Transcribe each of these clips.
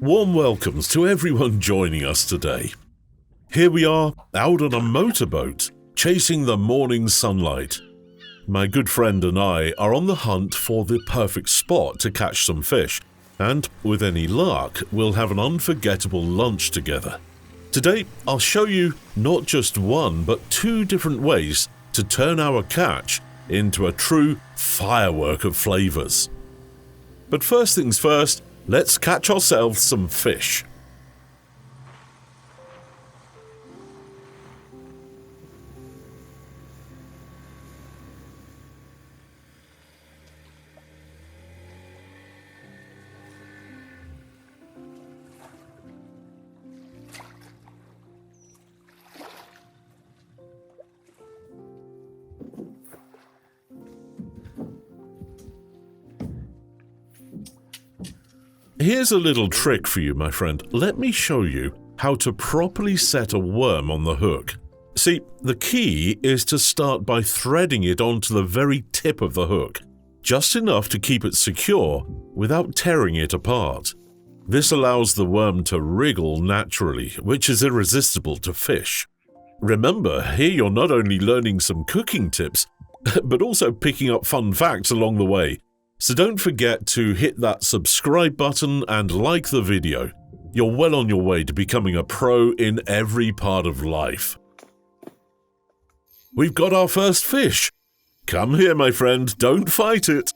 Warm welcomes to everyone joining us today. Here we are, out on a motorboat, chasing the morning sunlight. My good friend and I are on the hunt for the perfect spot to catch some fish, and with any luck, we'll have an unforgettable lunch together. Today, I'll show you not just one, but two different ways to turn our catch into a true firework of flavors. But first things first, let's catch ourselves some fish. Here's a little trick for you, my friend. Let me show you how to properly set a worm on the hook. See, the key is to start by threading it onto the very tip of the hook, just enough to keep it secure without tearing it apart. This allows the worm to wriggle naturally, which is irresistible to fish. Remember, here you're not only learning some cooking tips, but also picking up fun facts along the way. So don't forget to hit that subscribe button and like the video. You're well on your way to becoming a pro in every part of life. We've got our first fish. Come here, my friend, don't fight it.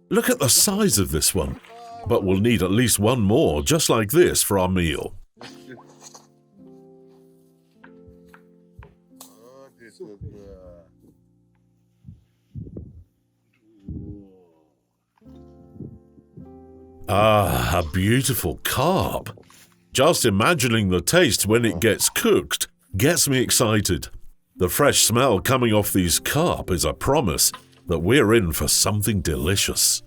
Look at the size of this one. But we'll need at least one more, just like this, for our meal. Ah, a beautiful carp. Just imagining the taste when it gets cooked gets me excited. The fresh smell coming off these carp is a promise that we're in for something delicious.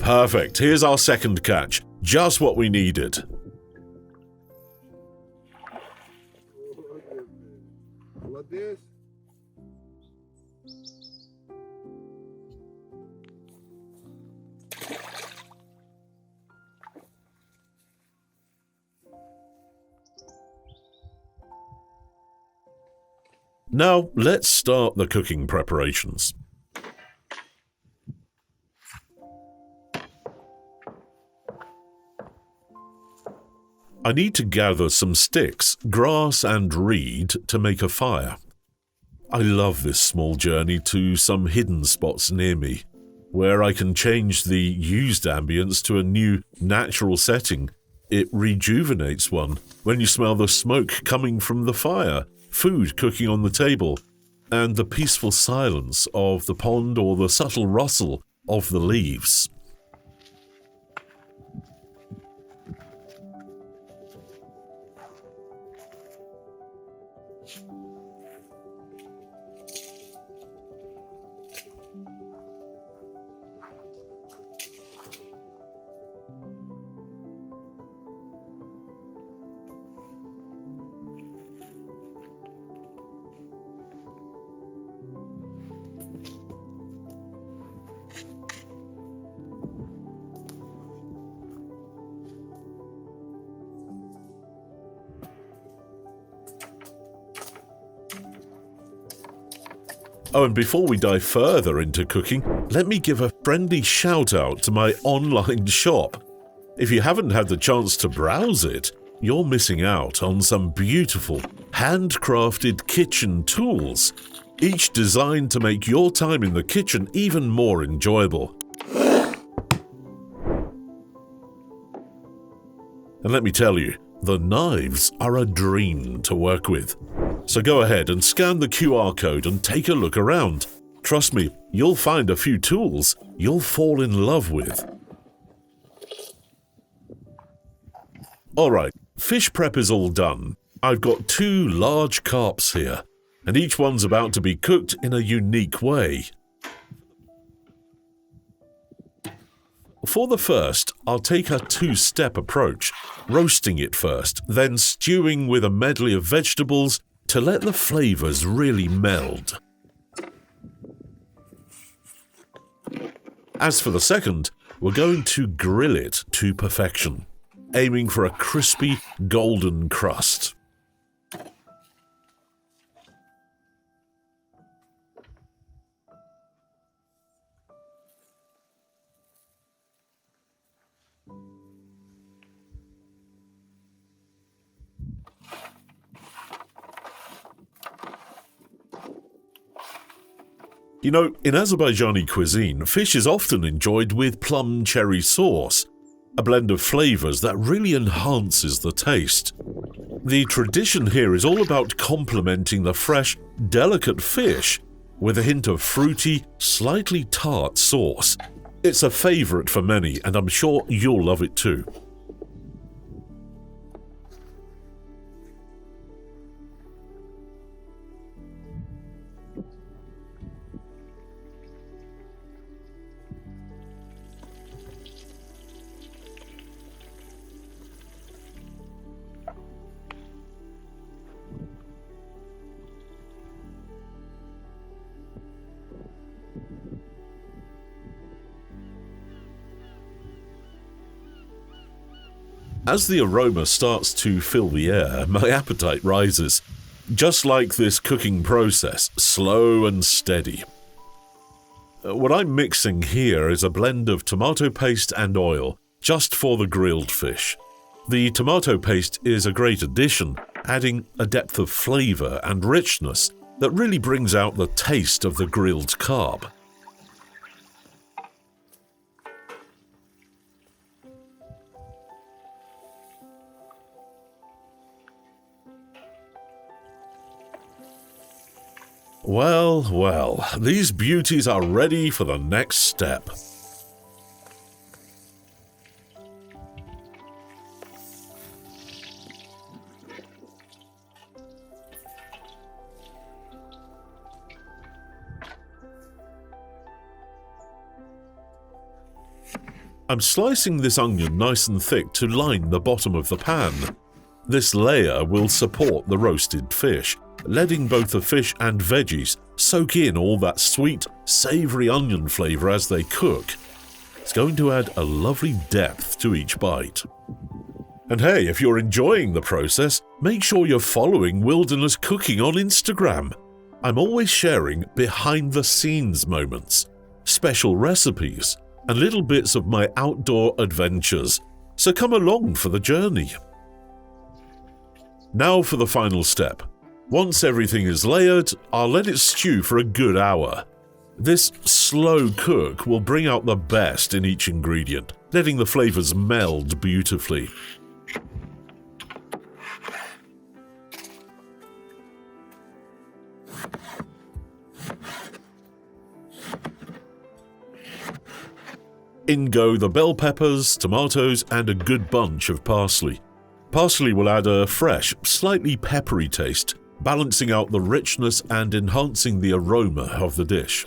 Perfect. Here's our second catch. Just what we needed. Now, let's start the cooking preparations. I need to gather some sticks, grass and reed to make a fire. I love this small journey to some hidden spots near me, where I can change the used ambience to a new, natural setting. It rejuvenates one when you smell the smoke coming from the fire, food cooking on the table, and the peaceful silence of the pond or the subtle rustle of the leaves. Oh, and before we dive further into cooking, let me give a friendly shout out to my online shop. If you haven't had the chance to browse it, you're missing out on some beautiful, handcrafted kitchen tools, each designed to make your time in the kitchen even more enjoyable. And let me tell you, The knives are a dream to work with. So go ahead and scan the QR code and take a look around. Trust me, you'll find a few tools you'll fall in love with. Alright, fish prep is all done. I've got 2 large carps here, and each one's about to be cooked in a unique way. For the first, I'll take a 2-step approach, roasting it first, then stewing with a medley of vegetables to let the flavors really meld. As for the second, we're going to grill it to perfection, aiming for a crispy, golden crust. You know, in Azerbaijani cuisine, fish is often enjoyed with plum cherry sauce, a blend of flavors that really enhances the taste. The tradition here is all about complementing the fresh, delicate fish with a hint of fruity, slightly tart sauce. It's a favorite for many, and I'm sure you'll love it too. As the aroma starts to fill the air, my appetite rises. Just like this cooking process, slow and steady. What I'm mixing here is a blend of tomato paste and oil, just for the grilled fish. The tomato paste is a great addition, adding a depth of flavor and richness that really brings out the taste of the grilled carp. Well, well, these beauties are ready for the next step. I'm slicing this onion nice and thick to line the bottom of the pan. This layer will support the roasted fish, letting both the fish and veggies soak in all that sweet, savory onion flavor as they cook. It's going to add a lovely depth to each bite. And hey, if you're enjoying the process, make sure you're following Wilderness Cooking on Instagram. I'm always sharing behind-the-scenes moments, special recipes, and little bits of my outdoor adventures, so come along for the journey. Now for the final step. Once everything is layered, I'll let it stew for a good hour. This slow cook will bring out the best in each ingredient, letting the flavors meld beautifully. In go the bell peppers, tomatoes, and a good bunch of parsley. Parsley will add a fresh, slightly peppery taste, balancing out the richness and enhancing the aroma of the dish.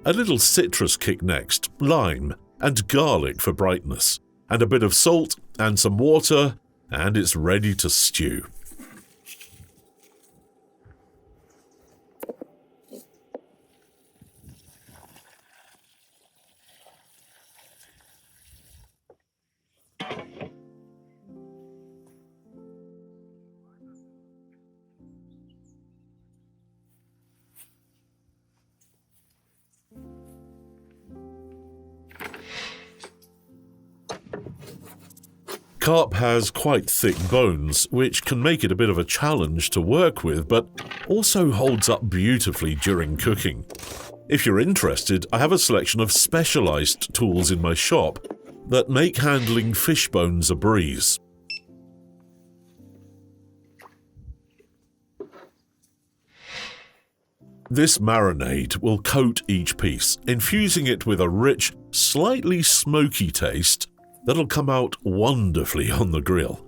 A little citrus kick next, lime and garlic for brightness, and a bit of salt and some water, and it's ready to stew. Carp has quite thick bones, which can make it a bit of a challenge to work with, but also holds up beautifully during cooking. If you're interested, I have a selection of specialized tools in my shop. that make handling fish bones a breeze. This marinade will coat each piece, infusing it with a rich, slightly smoky taste that'll come out wonderfully on the grill.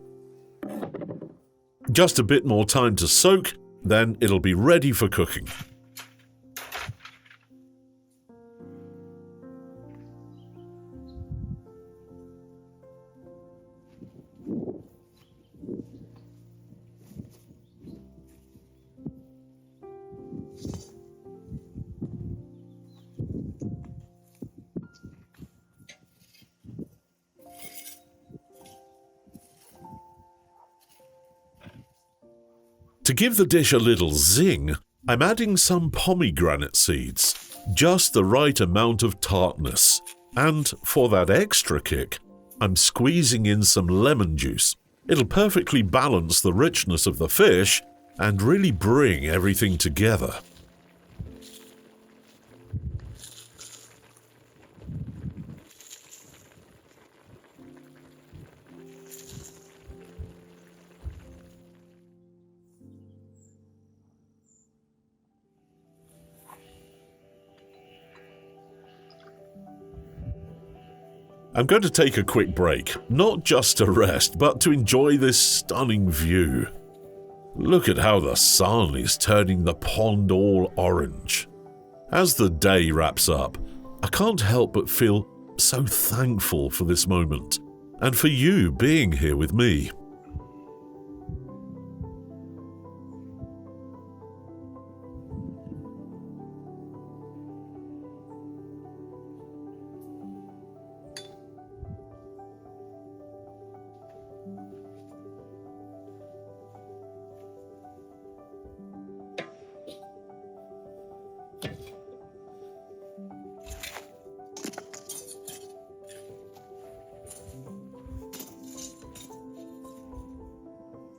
Just a bit more time to soak, then it'll be ready for cooking. To give the dish a little zing, I'm adding some pomegranate seeds, just the right amount of tartness. And for that extra kick, I'm squeezing in some lemon juice. It'll perfectly balance the richness of the fish and really bring everything together. I'm going to take a quick break, not just to rest, but to enjoy this stunning view. Look at how the sun is turning the pond all orange. As the day wraps up, I can't help but feel so thankful for this moment, and for you being here with me.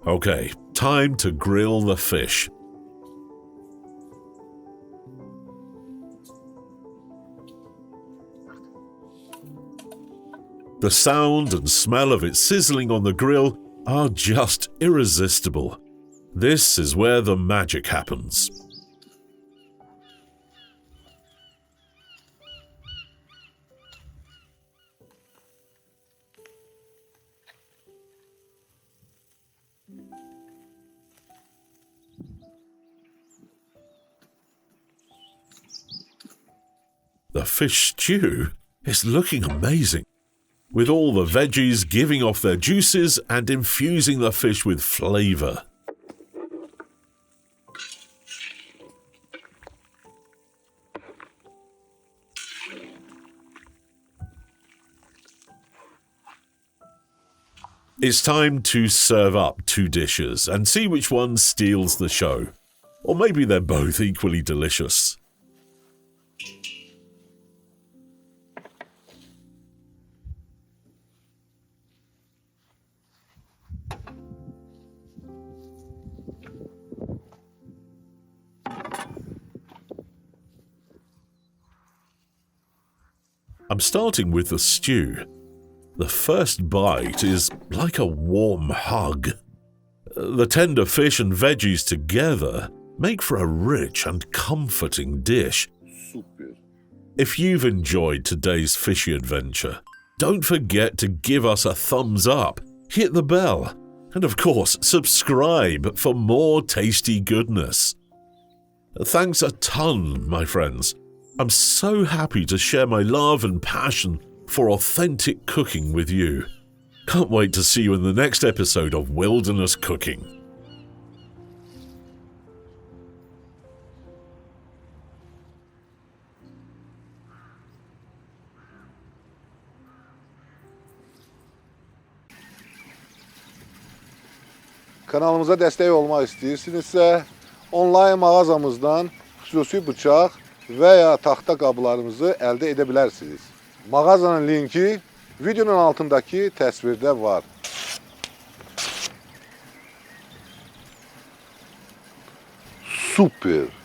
Okay, time to grill the fish. The sound and smell of it sizzling on the grill are just irresistible. This is where the magic happens. The fish stew is looking amazing, with all the veggies giving off their juices and infusing the fish with flavor. It's time to serve up two dishes and see which one steals the show. Or maybe they're both equally delicious. I'm starting with the stew. The first bite is like a warm hug. The tender fish and veggies together make for a rich and comforting dish. Super. If you've enjoyed today's fishy adventure, don't forget to give us a thumbs up, hit the bell, and of course, subscribe for more tasty goodness. Thanks a ton, my friends. I'm so happy to share my love and passion for authentic cooking with you. Can't wait to see you in the next episode of Wilderness Cooking. Kanalımıza destek olmak istəyirsinizsə, onlayn mağazamızdan xüsusi bıçaq və ya taxta qablarımızı əldə edə bilərsiniz. Mağazanın linki videonun altındakı təsvirdə var. Super.